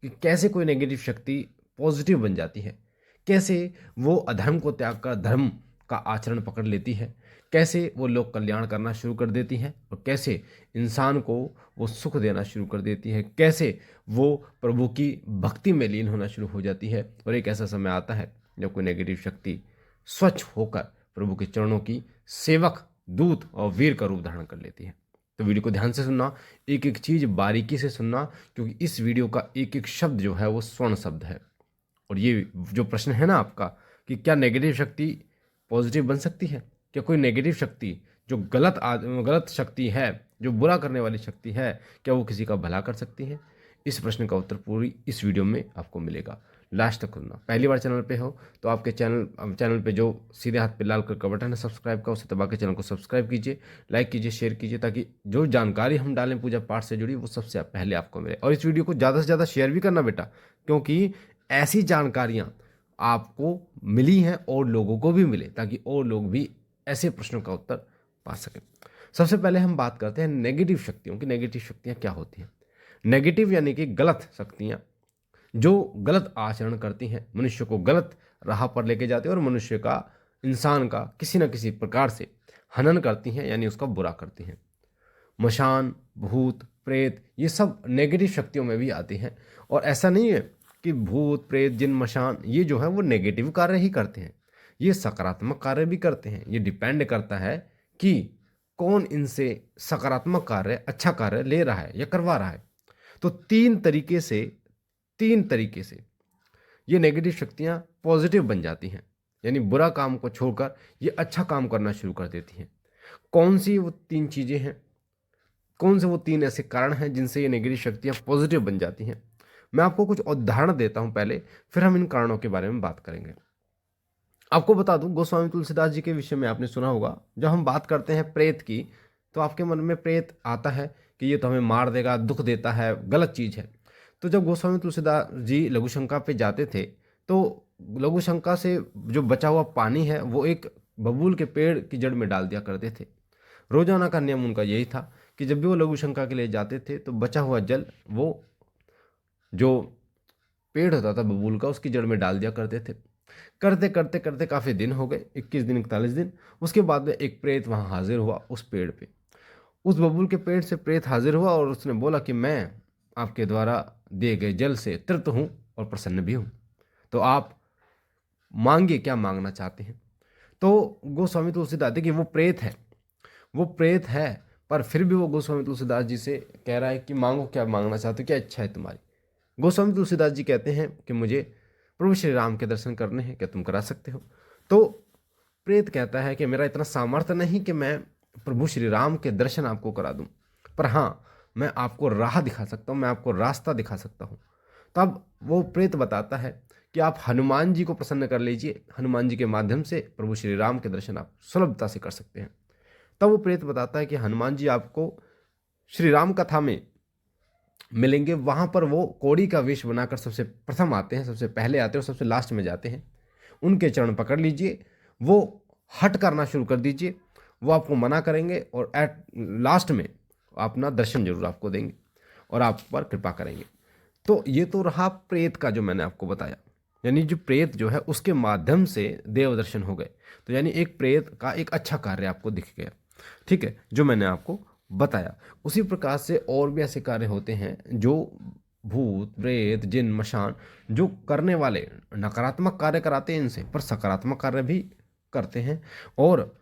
कि कैसे कोई नेगेटिव शक्ति पॉजिटिव बन जाती है, कैसे वो अधर्म को त्याग कर धर्म का आचरण पकड़ लेती है, कैसे वो लोक कल्याण करना शुरू कर देती है और कैसे इंसान को वो सुख देना शुरू कर देती है, कैसे वो प्रभु की भक्ति में लीन होना शुरू हो जाती है। और एक ऐसा समय आता है जब कोई नेगेटिव शक्ति स्वच्छ होकर प्रभु के चरणों की सेवक, दूत और वीर का रूप धारण कर लेती है। तो वीडियो को ध्यान से सुनना, एक एक चीज़ बारीकी से सुनना, क्योंकि इस वीडियो का एक एक शब्द जो है वो स्वर्ण शब्द है। और ये जो प्रश्न है ना आपका कि क्या नेगेटिव शक्ति पॉजिटिव बन सकती है, क्या कोई नेगेटिव शक्ति जो गलत शक्ति है, जो बुरा करने वाली शक्ति है, क्या वो किसी का भला कर सकती है? इस प्रश्न का उत्तर पूरी इस वीडियो में आपको मिलेगा। लास्ट तक सुनना। पहली बार चैनल पे हो तो आपके चैनल पे जो सीधे हाथ पे लाल कलर का बटन है सब्सक्राइब का, उसे दबा के चैनल को सब्सक्राइब कीजिए, लाइक कीजिए, शेयर कीजिए, ताकि जो जानकारी हम डालें पूजा पाठ से जुड़ी वो सबसे पहले आपको मिले। और इस वीडियो को ज़्यादा से ज़्यादा शेयर भी करना बेटा, क्योंकि ऐसी जानकारियाँ आपको मिली हैं और लोगों को भी मिले, ताकि और लोग भी ऐसे प्रश्नों का उत्तर पा सकें। सबसे पहले हम बात करते हैं नेगेटिव शक्तियों की। नेगेटिव शक्तियाँ क्या होती हैं? नेगेटिव यानी कि गलत शक्तियाँ जो गलत आचरण करती हैं, मनुष्य को गलत राह पर लेके जाती हैं और मनुष्य का, इंसान का किसी न किसी प्रकार से हनन करती हैं, यानी उसका बुरा करती हैं। मशान, भूत, प्रेत ये सब नेगेटिव शक्तियों में भी आती हैं। और ऐसा नहीं है कि भूत, प्रेत, जिन, मशान ये जो है वो नेगेटिव कार्य ही करते हैं, ये सकारात्मक कार्य भी करते हैं। ये डिपेंड करता है कि कौन इनसे सकारात्मक कार्य, अच्छा कार्य ले रहा है या करवा रहा है। तो तीन तरीके से ये नेगेटिव शक्तियाँ पॉजिटिव बन जाती हैं, यानी बुरा काम को छोड़कर ये अच्छा काम करना शुरू कर देती हैं। कौन सी वो तीन चीज़ें हैं, कौन से वो तीन ऐसे कारण हैं जिनसे ये नेगेटिव शक्तियाँ पॉजिटिव बन जाती हैं? मैं आपको कुछ उदाहरण देता हूँ पहले, फिर हम इन कारणों के बारे में बात करेंगे। आपको बता दूं, गोस्वामी तुलसीदास जी के विषय में आपने सुना होगा। जब हम बात करते हैं प्रेत की, तो आपके मन में प्रेत आता है कि ये तो हमें मार देगा, दुख देता है, गलत चीज़ है। तो जब गोस्वामी तुलसीदास जी लघुशंका पे जाते थे, तो लघुशंका से जो बचा हुआ पानी है वो एक बबूल के पेड़ की जड़ में डाल दिया करते थे। रोजाना का नियम उनका यही था कि जब भी वो लघुशंका के लिए जाते थे तो बचा हुआ जल वो जो पेड़ होता था बबूल का, उसकी जड़ में डाल दिया करते थे। करते करते करते काफ़ी दिन हो गए, 21 दिन, 41 दिन। उसके बाद में एक प्रेत वहाँ हाजिर हुआ उस पेड़ पे। उस बबूल के पेड़ से प्रेत हाजिर हुआ और उसने बोला कि मैं आपके द्वारा दिए गए जल से तृप्त हूँ और प्रसन्न भी हूँ, तो आप मांगिए, क्या मांगना चाहते हैं। तो गोस्वामी तुलसीदास, देखिए वो प्रेत है, वो प्रेत है, पर फिर भी वो गोस्वामी तुलसीदास जी से कह रहा है कि मांगो, क्या मांगना चाहते हो, क्या इच्छा है तुम्हारी। गोस्वामी तुलसीदास जी कहते हैं कि मुझे प्रभु श्री राम के दर्शन करने हैं, क्या तुम करा सकते हो? तो प्रेत कहता है कि मेरा इतना सामर्थ्य नहीं कि मैं प्रभु श्री राम के दर्शन आपको करा दूं, पर हाँ, मैं आपको राह दिखा सकता हूँ, मैं आपको रास्ता दिखा सकता हूँ। तब वो प्रेत बताता है कि आप हनुमान जी को प्रसन्न कर लीजिए, हनुमान जी के माध्यम से प्रभु श्री राम के दर्शन आप सुलभता से कर सकते हैं। तब वो प्रेत बताता है कि हनुमान जी आपको श्री राम कथा में मिलेंगे, वहाँ पर वो कोड़ी का वेश बनाकर सबसे प्रथम आते हैं, सबसे पहले आते हैं और सबसे लास्ट में जाते हैं। उनके चरण पकड़ लीजिए, वो हट करना शुरू कर दीजिए, वो आपको मना करेंगे और एट लास्ट में अपना दर्शन जरूर आपको देंगे और आप पर कृपा करेंगे। तो ये तो रहा प्रेत का जो मैंने आपको बताया, यानी जो प्रेत जो है उसके माध्यम से देव दर्शन हो गए। तो यानी एक प्रेत का एक अच्छा कार्य आपको दिख गया, ठीक है, जो मैंने आपको बताया। उसी प्रकार से और भी ऐसे कार्य होते हैं जो भूत, प्रेत, जिन, मशान जो करने वाले नकारात्मक कार्य कराते हैं इनसे, पर सकारात्मक कार्य भी करते हैं। और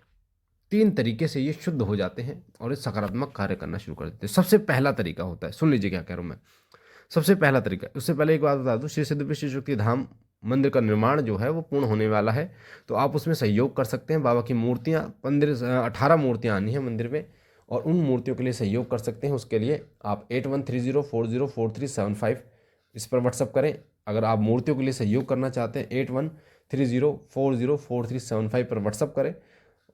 तीन तरीके से ये शुद्ध हो जाते हैं और ये सकारात्मक कार्य करना शुरू कर देते हैं। सबसे पहला तरीका होता है, सुन लीजिए क्या कह रहा हूँ मैं। सबसे पहला तरीका, उससे पहले एक बात बता दूं, श्री सिद्धपीठ श्री शक्ति धाम मंदिर का निर्माण जो है वो पूर्ण होने वाला है, तो आप उसमें सहयोग कर सकते हैं। बाबा की मूर्तियाँ 18 मूर्तियाँ आनी हैं मंदिर में, और उन मूर्तियों के लिए सहयोग कर सकते हैं। उसके लिए आप 8130404375 इस पर व्हाट्सअप करें। अगर आप मूर्तियों के लिए सहयोग करना चाहते हैं 8130404375 पर व्हाट्सअप करें,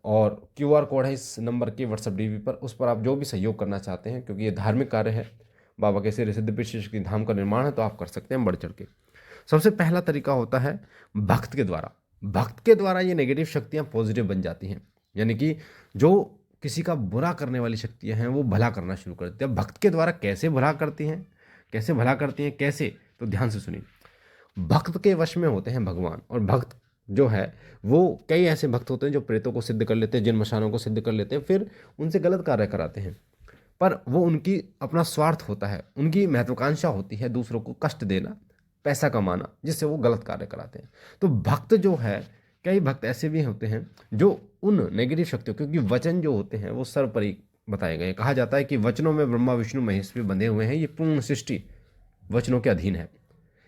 और QR कोड है इस नंबर के व्हाट्सअप DP पर, उस पर आप जो भी सहयोग करना चाहते हैं, क्योंकि ये धार्मिक कार्य है, बाबा के श्री सिद्धपीठ श्री शक्ति धाम का निर्माण है, तो आप कर सकते हैं बढ़ चढ़ के। सबसे पहला तरीका होता है भक्त के द्वारा। भक्त के द्वारा ये नेगेटिव शक्तियाँ पॉजिटिव बन जाती हैं, यानी कि जो किसी का बुरा करने वाली शक्तियाँ हैं वो भला करना शुरू कर देती हैं। भक्त के द्वारा कैसे भला करती हैं, कैसे भला करती हैं, कैसे? तो ध्यान से सुनिए। भक्त के वश में होते हैं भगवान, और भक्त जो है वो कई ऐसे भक्त होते हैं जो प्रेतों को सिद्ध कर लेते हैं, जिन मशानों को सिद्ध कर लेते हैं, फिर उनसे गलत कार्य कराते हैं। पर वो उनकी अपना स्वार्थ होता है, उनकी महत्वाकांक्षा होती है दूसरों को कष्ट देना, पैसा कमाना, जिससे वो गलत कार्य कराते हैं। तो भक्त जो है, कई भक्त ऐसे भी होते हैं जो उन नेगेटिव शक्तियों, क्योंकि वचन जो होते हैं वो सर्वपरि बताए गए हैं। कहा जाता है कि वचनों में ब्रह्मा विष्णु महेश भी बंधे हुए हैं, ये पूर्ण सृष्टि वचनों के अधीन है।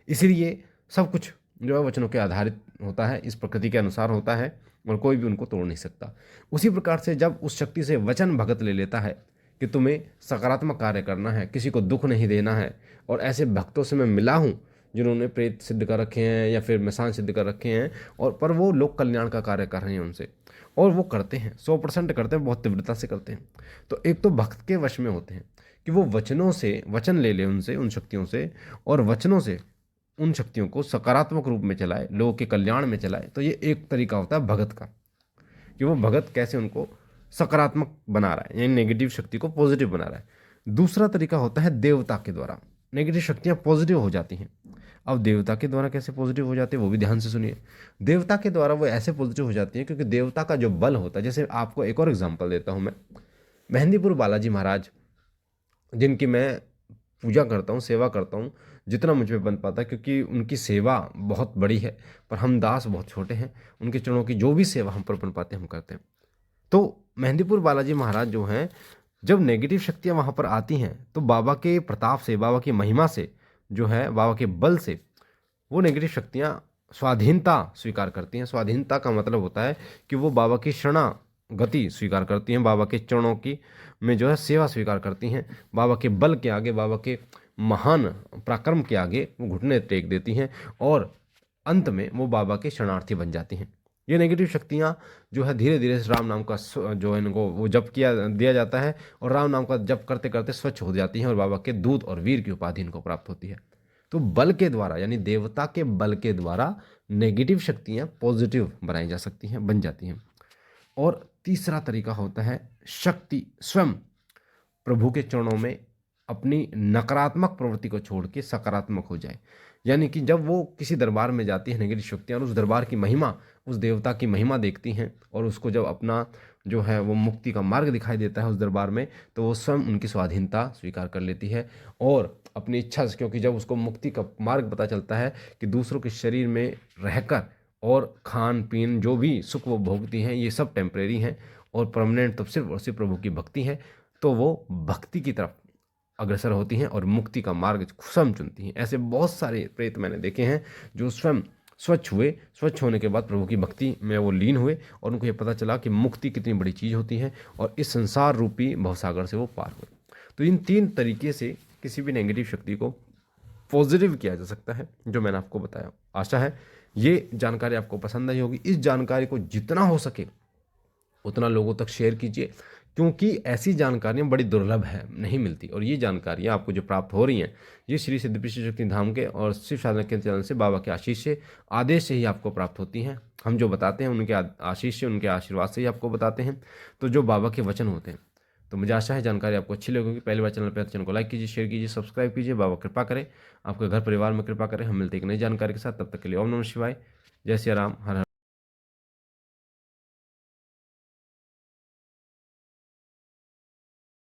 इसलिए सब कुछ जो है वचनों के आधारित होता है, इस प्रकृति के अनुसार होता है, और कोई भी उनको तोड़ नहीं सकता। उसी प्रकार से जब उस शक्ति से वचन भगत ले लेता है कि तुम्हें सकारात्मक कार्य करना है, किसी को दुख नहीं देना है, और ऐसे भक्तों से मैं मिला हूँ जिन्होंने प्रेत सिद्ध कर रखे हैं या फिर मसान सिद्ध कर रखे हैं, और पर वो लोक कल्याण का कार्य कर रहे हैं उनसे, और वो करते हैं 100% करते हैं, बहुत तीव्रता से करते हैं। तो एक तो भक्त के वश में होते हैं कि वो वचनों से वचन ले ले उनसे, उन शक्तियों से, और वचनों से उन शक्तियों को सकारात्मक रूप में चलाए, लोगों के कल्याण में चलाए। तो ये एक तरीका होता है भगत का, कि वो भगत कैसे उनको सकारात्मक बना रहा है, यानी नेगेटिव शक्ति को पॉजिटिव बना रहा है। दूसरा तरीका होता है देवता के द्वारा नेगेटिव शक्तियाँ पॉजिटिव हो जाती हैं। अब देवता के द्वारा कैसे पॉजिटिव हो जाती है वो भी ध्यान से सुनिए। देवता के द्वारा वो ऐसे पॉजिटिव हो जाती है क्योंकि देवता का जो बल होता है, जैसे आपको एक और एग्जांपल देता हूँ मैं, मेहंदीपुर बालाजी महाराज, जिनकी मैं पूजा करता हूँ, सेवा करता हूँ, जितना मुझ पे बन पाता है, क्योंकि उनकी सेवा बहुत बड़ी है, पर हम दास बहुत छोटे हैं। उनके चरणों की जो भी सेवा हम पर बन पाते हैं हम करते हैं। तो मेहंदीपुर बालाजी महाराज जो हैं, जब नेगेटिव शक्तियाँ वहाँ पर आती हैं तो बाबा के प्रताप से, बाबा की महिमा से जो है, बाबा के बल से वो नेगेटिव शक्तियाँ स्वाधीनता स्वीकार करती हैं। स्वाधीनता का मतलब होता है कि वो बाबा की शरणागति स्वीकार करती हैं, बाबा के चरणों की में जो है सेवा स्वीकार करती हैं। बाबा के बल के आगे, बाबा के महान पराक्रम के आगे वो घुटने टेक देती हैं, और अंत में वो बाबा के शरणार्थी बन जाती हैं। ये नेगेटिव शक्तियाँ जो है धीरे धीरे राम नाम का जो है इनको वो जप किया दिया जाता है, और राम नाम का जप करते करते स्वच्छ हो जाती हैं, और बाबा के दूत और वीर की उपाधि इनको प्राप्त होती है। तो बल के द्वारा, यानी देवता के बल के द्वारा नेगेटिव शक्तियाँ पॉजिटिव बनाई जा सकती हैं, बन जाती हैं। और तीसरा तरीका होता है शक्ति स्वयं प्रभु के चरणों में अपनी नकारात्मक प्रवृत्ति को छोड़ के सकारात्मक हो जाए। यानी कि जब वो किसी दरबार में जाती है नेगेटिव शक्तियाँ, और उस दरबार की महिमा, उस देवता की महिमा देखती हैं, और उसको जब अपना जो है वो मुक्ति का मार्ग दिखाई देता है उस दरबार में, तो वो स्वयं उनकी स्वाधीनता स्वीकार कर लेती है, और अपनी इच्छा से, क्योंकि जब उसको मुक्ति का मार्ग पता चलता है कि दूसरों के शरीर में रहकर और खान पीन जो भी सुख वो भोगती हैं ये सब टेम्परेरी हैं, और परमानेंट तो सिर्फ और सिर्फ प्रभु की भक्ति है, तो वो भक्ति की तरफ अग्रसर होती हैं और मुक्ति का मार्ग स्वयं चुनती हैं। ऐसे बहुत सारे प्रेत मैंने देखे हैं जो स्वयं स्वच्छ हुए, स्वच्छ होने के बाद प्रभु की भक्ति में वो लीन हुए, और उनको ये पता चला कि मुक्ति कितनी बड़ी चीज़ होती है, और इस संसार रूपी भवसागर से वो पार हुए। तो इन 3 तरीके से किसी भी नेगेटिव शक्ति को पॉजिटिव किया जा सकता है, जो मैंने आपको बताया। आशा है ये जानकारी आपको पसंद आई होगी। इस जानकारी को जितना हो सके उतना लोगों तक शेयर कीजिए, क्योंकि ऐसी जानकारियाँ बड़ी दुर्लभ है, नहीं मिलती, और ये जानकारियाँ आपको जो प्राप्त हो रही हैं ये श्री सिद्धपीठ शक्ति धाम के और शिव साधना के चैनल से, बाबा के आशीष से, आदेश से ही आपको प्राप्त होती हैं। हम जो बताते हैं उनके आशीष से, उनके आशीर्वाद से ही आपको बताते हैं, तो जो बाबा के वचन होते हैं। तो मुझे आशा है जानकारी आपको अच्छी लगेगी। पहली बार चैनल पर चैनल को लाइक कीजिए, शेयर कीजिए, सब्सक्राइब कीजिए। बाबा कृपा करें, आपके घर परिवार में कृपा करें। हम मिलते एक नई जानकारी के साथ, तब तक के लिए ओम नमः शिवाय, जय सिया राम, हर हर।